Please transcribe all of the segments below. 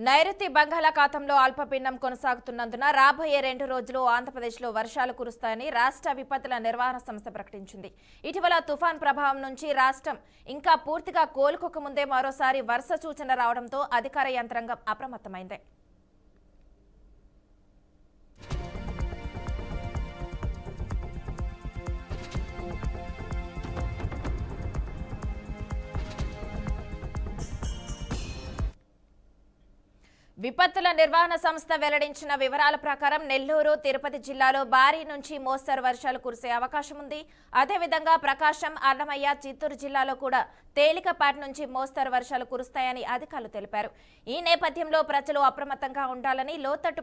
నైరుతి బంగాళాఖాతంలో అల్పపీడనం కొనసాగుతున్నందున రాబోయే 2 రోజులు ఆంధ్రప్రదేశ్లో వర్షాలు కురుస్తాయని రాష్ట్ర విపత్తుల నిర్వహణ సంస్థ ప్రకటించింది. ఇటీవల తుఫాన్ ప్రభావం నుంచి రాష్ట్రం ఇంకా పూర్తిగా కోలుకోకముందే మరోసారి వర్ష సూచన రావడంతో అధికార యంత్రాంగం అప్రమత్తమైంది. విపత్తుల నిర్వహణ సంస్థ వెల్లడించిన వివరాల ప్రకారం నెల్లూరు, తిరుపతి జిల్లాలో భారీ నుంచి మోస్తరు వర్షాలు కురిసే అవకాశం ఉంది. అదేవిధంగా ప్రకాశం, అన్నమయ్య, చిత్తూరు జిల్లాలో కూడా తేలికపాటి నుంచి మోస్తరు వర్షాలు కురుస్తాయని అధికారులు తెలిపారు. ఈ నేపథ్యంలో ప్రజలు అప్రమత్తంగా ఉండాలని, లోతట్టు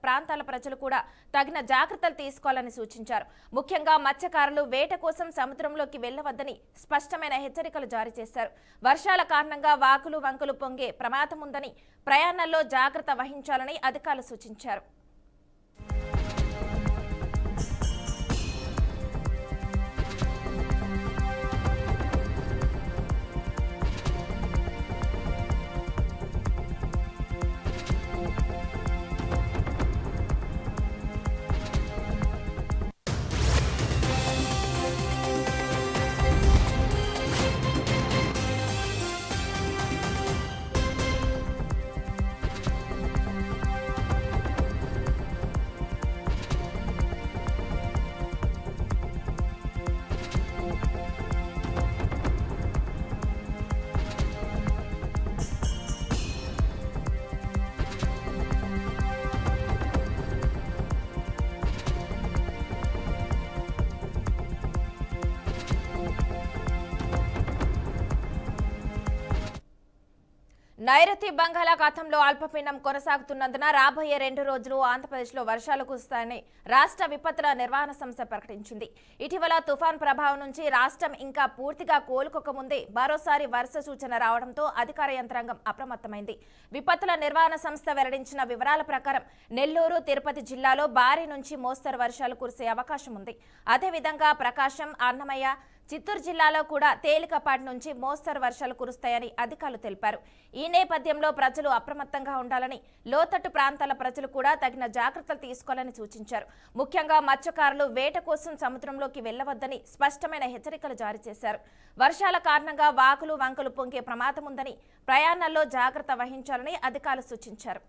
ప్రాంతాల ప్రజలు కూడా తగిన జాగ్రత్తలు తీసుకోవాలని సూచించారు. ముఖ్యంగా మత్స్యకారులు వేట కోసం సముద్రంలోకి వెళ్లవద్దని స్పష్టమైన హెచ్చరికలు జారీ చేశారు. వర్షాల కారణంగా వాగులు, వంకలు పొంగే ప్రమాదం ఉందని, ప్రయాణాల్లో జాగ్రత్త వహించాలని అధికారులు సూచించారు. నైరుతి బంగాళాఖాతంలో అల్పపీడనం కొనసాగుతున్నందున రాబోయే 2 రోజులు ఆంధ్రప్రదేశ్లో వర్షాలు కురుస్తాయని రాష్ట్ర విపత్తుల నిర్వహణ సంస్థ ప్రకటించింది. ఇటీవల తుఫాన్ ప్రభావం నుంచి రాష్ట్రం ఇంకా పూర్తిగా కోలుకోకముందే మరోసారి వర్ష సూచన రావడంతో అధికార యంత్రాంగం అప్రమత్తమైంది. విపత్తుల నిర్వహణ సంస్థ వెల్లడించిన వివరాల ప్రకారం నెల్లూరు, తిరుపతి జిల్లాలో భారీ నుంచి మోస్తరు వర్షాలు కురిసే అవకాశం ఉంది. అదేవిధంగా ప్రకాశం, అన్నమయ్య, చిత్తూరు జిల్లాలో కూడా తేలికపాటి నుంచి మోస్తరు వర్షాలు కురుస్తాయని అధికారులు తెలిపారు. ఈ నేపథ్యంలో ప్రజలు అప్రమత్తంగా ఉండాలని, లోతట్టు ప్రాంతాల ప్రజలు కూడా తగిన జాగ్రత్తలు తీసుకోవాలని సూచించారు. ముఖ్యంగా మత్స్యకారులు వేట కోసం సముద్రంలోకి వెళ్లవద్దని స్పష్టమైన హెచ్చరికలు జారీ చేశారు. వర్షాల కారణంగా వాగులు, వంకలు పొంగే ప్రమాదం ఉందని, ప్రయాణాల్లో జాగ్రత్త వహించాలని అధికారులు సూచించారు.